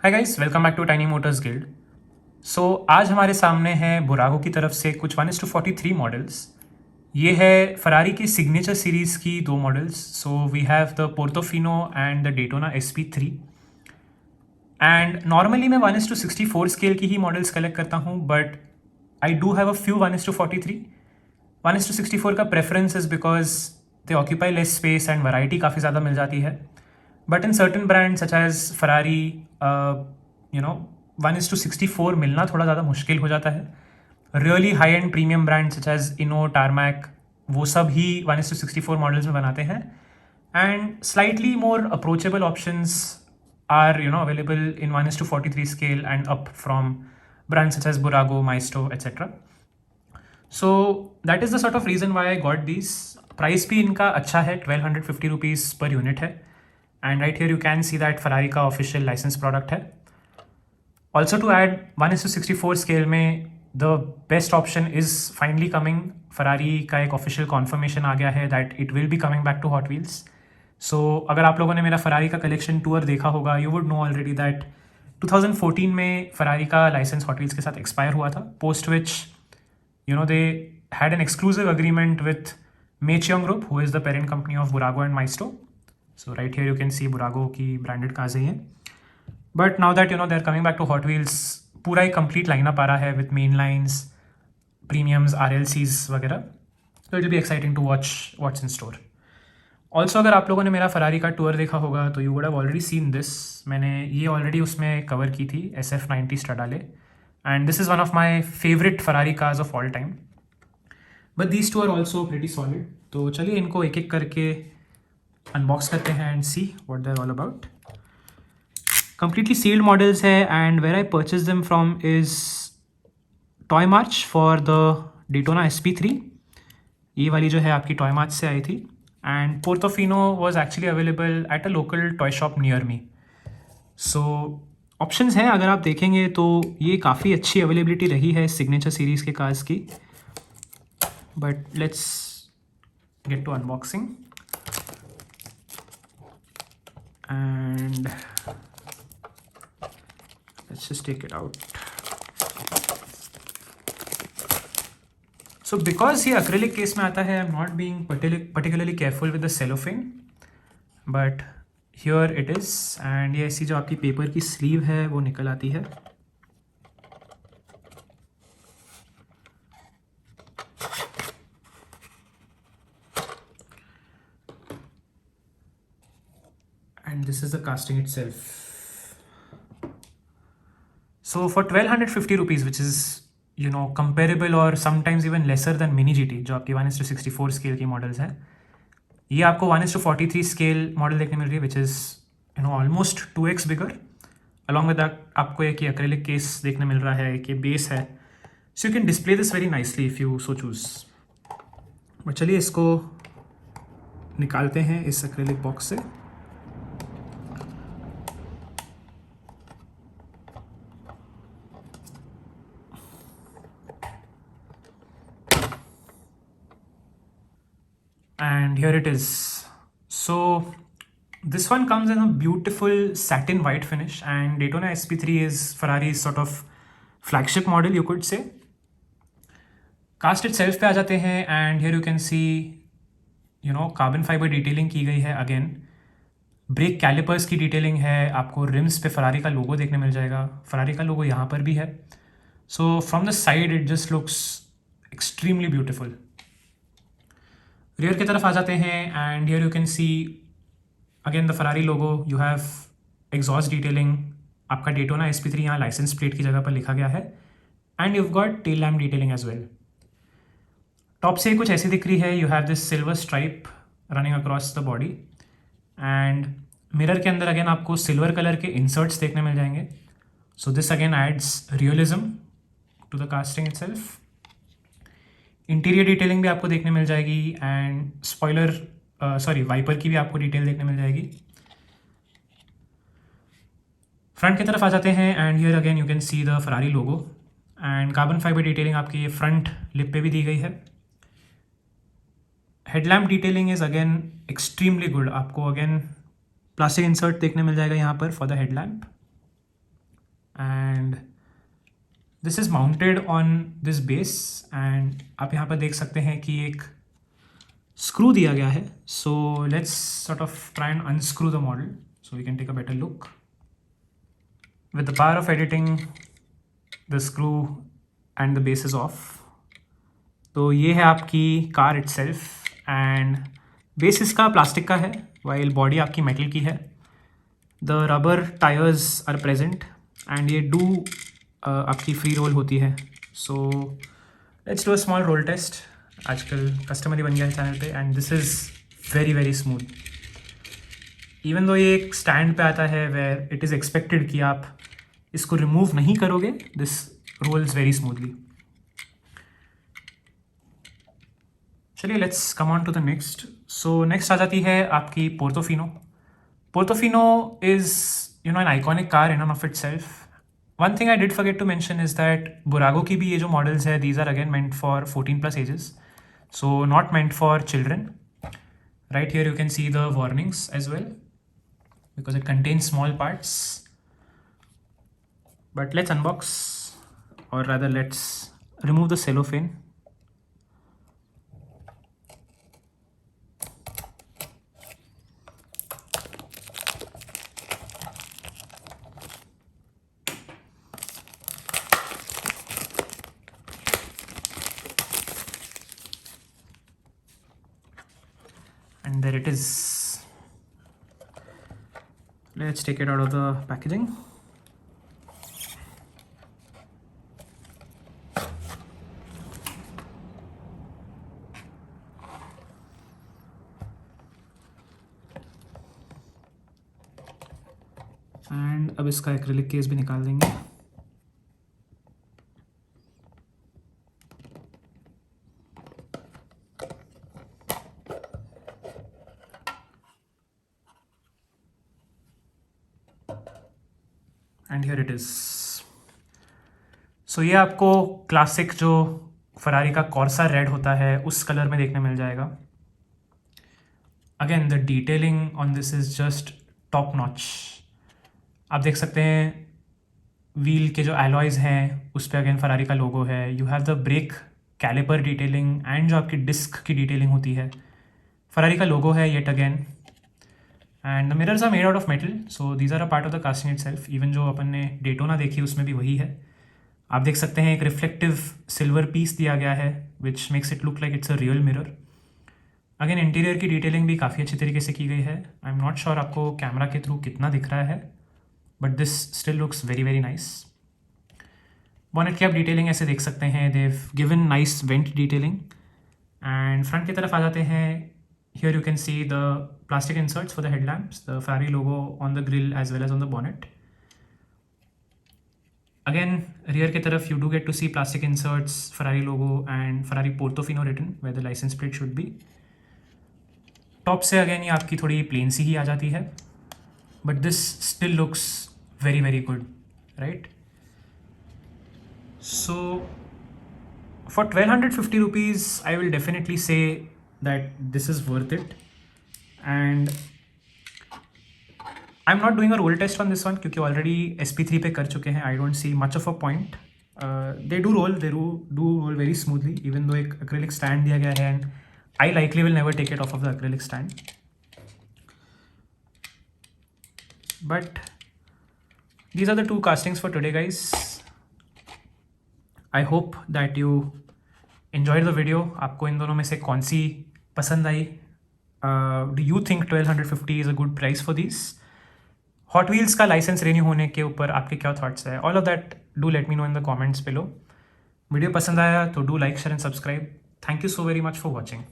Hi guys, welcome back to Tiny Motors Guild. So आज हमारे सामने है बुरागो की तरफ से कुछ 1:43 मॉडल्स। ये है फरारी की सिग्नेचर सीरीज़ की दो models. So we have the Portofino and the Daytona SP3। And normally मैं 1:64 स्केल की ही मॉडल्स कलेक्ट करता हूँ, but I do have a few 1:43। 1:64 का preference is because they occupy less space and variety काफ़ी ज़्यादा मिल जाती है। But in certain brand such as Ferrari, you know 1:64 मिलना थोड़ा ज़्यादा मुश्किल हो जाता है। Really high end premium brand such as इनो, टारमैक, वो सब ही 1:64 मॉडल्स में बनाते हैं। And slightly more approachable options are available in 1:43 scale and up from brands such as Burago, Maestro, etc. So that is the sort of reason why I got these. Price भी इनका अच्छा है, 1250 rupees per unit है। And right here you can see that Ferrari का official licence product है। Also to add 1:64 scale में the best option is finally coming. Ferrari का एक ऑफिशियल कॉन्फर्मेशन आ गया है that it will be coming back to Hot Wheels. So अगर आप लोगों ने मेरा फरारी का कलेक्शन टूर देखा होगा, you would know already that 2014 में फरारी का लाइसेंस हॉट व्हील्स के साथ एक्सपायर हुआ था, post which they had an exclusive agreement with May Cheong group, who is the parent company of Bburago and Maisto. So right here you can see Bburago की branded cars ही हैं। But now that they are coming back to Hot Wheels, पूरा एक complete lineup आ रहा है with main lines, premiums, RLCs वगैरह। तो it will be exciting to watch what's in store. Also अगर आप लोगों ने मेरा फरारी का टूर देखा होगा तो you would have already seen this. मैंने ये ऑलरेडी उसमें कवर की थी, SF90 Stradale, and this is one of my favourite Ferrari cars of all time. But these two are also pretty solid. तो चलिए इनको एक एक करके अनबॉक्स करते हैं and see what they are all about. Completely sealed models है, and where I purchase them from is Toy March for the Daytona SP3। ये वाली जो है आपकी टॉय मार्च से आई थी। And Portofino was actually available at a local toy shop near me. So options हैं, अगर आप देखेंगे तो ये काफ़ी अच्छी अवेलेबिलिटी रही है सिग्नेचर सीरीज़ के कार्स की। But let's get to unboxing and let's just take it out. So because ये एक्रेलिक केस में आता है, I am not being particularly careful with the cellophane, but here it is. And ये ऐसी जो आपकी पेपर की स्लीव है वो निकल आती है। And this is the casting itself. So for 1250 rupees, which is comparable और sometimes even lesser than Mini GT, जो आपकी 1:64 स्केल की मॉडल्स हैं, ये आपको 1:43 स्केल मॉडल देखने मिल रही है, which is almost 2x bigger. Along with that आपको एक ये एक्रेलिक केस देखने मिल रहा है, एक ये बेस है। So you can display this very nicely if you so choose. But चलिए इसको निकालते हैं इस एक्रेलिक बॉक्स से। And here it is. So this one comes in a beautiful satin white finish, and Daytona SP3 is Ferrari's sort of flagship model, you could say. Cast itself पे आ जाते हैं, and here you can see carbon fiber detailing की गई है again. Brake calipers की detailing है, आपको RIMS पे फरारी का लोगो देखने मिल जाएगा। फरारी का लोगो यहाँ पर भी है। So from the side it just looks extremely beautiful. Rear की तरफ आ जाते हैं, and here you can see again the Ferrari logo. You have exhaust detailing, आपका डेटोना SP3 यहाँ लाइसेंस प्लेट की जगह पर लिखा गया है, and you got tail lamp detailing as well. Top से कुछ ऐसी दिख रही है, you have this silver stripe running across the body, and mirror के अंदर अगेन आपको सिल्वर कलर के इंसर्ट्स देखने मिल जाएंगे। So this again adds realism to the casting itself. Interior detailing भी आपको देखने मिल जाएगी, एंड वाइपर की भी आपको डिटेल देखने मिल जाएगी। फ्रंट की तरफ आ जाते हैं, and here again you can see the Ferrari logo, and carbon fibre detailing आपकी ये फ्रंट लिप पे भी दी गई है। Headlamp detailing is again extremely good. आपको अगेन प्लास्टिक इंसर्ट देखने मिल जाएगा यहाँ पर for the headlamp. And this is mounted on this base and आप यहाँ पर देख सकते हैं कि एक स्क्रू दिया गया है. So let's sort of try and unscrew the model so we can take a better look. With the power of editing, the screw and the base is off. तो ये है आपकी कार itself and बेस इसका plastic का है while body आपकी metal की है. The rubber tires are present and ये आपकी फ्री रोल होती है. So let's do a small roll test. आजकल कस्टमर ही बन गया है चैनल पे and this is very very smooth. Even though ये एक स्टैंड पे आता है वेयर इट इज़ एक्सपेक्टेड कि आप इसको रिमूव नहीं करोगे, दिस रोल्स वेरी स्मूथली. चलिए let's come on to the next. So next आ जाती है आपकी Portofino. Portofino is an iconic car in and of itself. One thing I did forget to mention is that Bburago की भी ये जो models है these are again meant for 14+ ages, so not meant for children. Right here you can see the warnings as well because it contains small parts. But let's unbox, or rather let's remove the cellophane. And there it is. Let's take it out of the packaging. And अब इसका acrylic case भी निकाल देंगे. And here it is. So ये आपको classic जो Ferrari का कॉर्सा red होता है उस कलर में देखने मिल जाएगा. Again the detailing on this is just top notch. आप देख सकते हैं व्हील के जो एलॉयज़ हैं उस पर अगेन फरारी का लोगो है. You have the brake caliper detailing and जो आपकी डिस्क की डिटेलिंग होती है फरारी का लोगो है yet again. And the mirrors are made out of metal, so these are a part of the casting itself. Even जो अपन ने डेटोना देखी उसमें भी वही है. आप देख सकते हैं एक रिफ्लेक्टिव सिल्वर पीस दिया गया है which makes it look like it's a real mirror. Again interior की डिटेलिंग भी काफ़ी अच्छी तरीके से की गई है. आई एम नॉट श्योर आपको कैमरा के थ्रू कितना दिख रहा है, but this still looks very very nice. Bonnet की आप डिटेलिंग ऐसे देख सकते हैं, they've given nice vent detailing. And front की तरफ आ जाते हैं. Here you can see the plastic inserts for the headlamps, the Ferrari logo on the grille as well as on the bonnet. Again, rear की तरफ you do get to see plastic inserts, Ferrari logo and Ferrari Portofino written where the license plate should be. Top से again ये आपकी थोड़ी plain सी ही आ जाती है, but this still looks very very good, right? So for 1250 rupees, I will definitely say that this is worth it. And I'm not doing a roll test on this one क्योंकि already SP3 पे कर चुके हैं. I don't see much of a point. They do roll very smoothly even though एक acrylic stand दिया गया है and I likely will never take it off of the acrylic stand. But these are the two castings for today guys. I hope that you enjoyed the video. आपको इन दोनों में से कौन सी पसंद आई? Do you think 1250 is a good price for this? Hot Wheels का licence renew होने के ऊपर आपके क्या थॉट्स है? All of that do let me know in the comments below. Video पसंद आया तो do like share and subscribe. Thank you so very much for watching.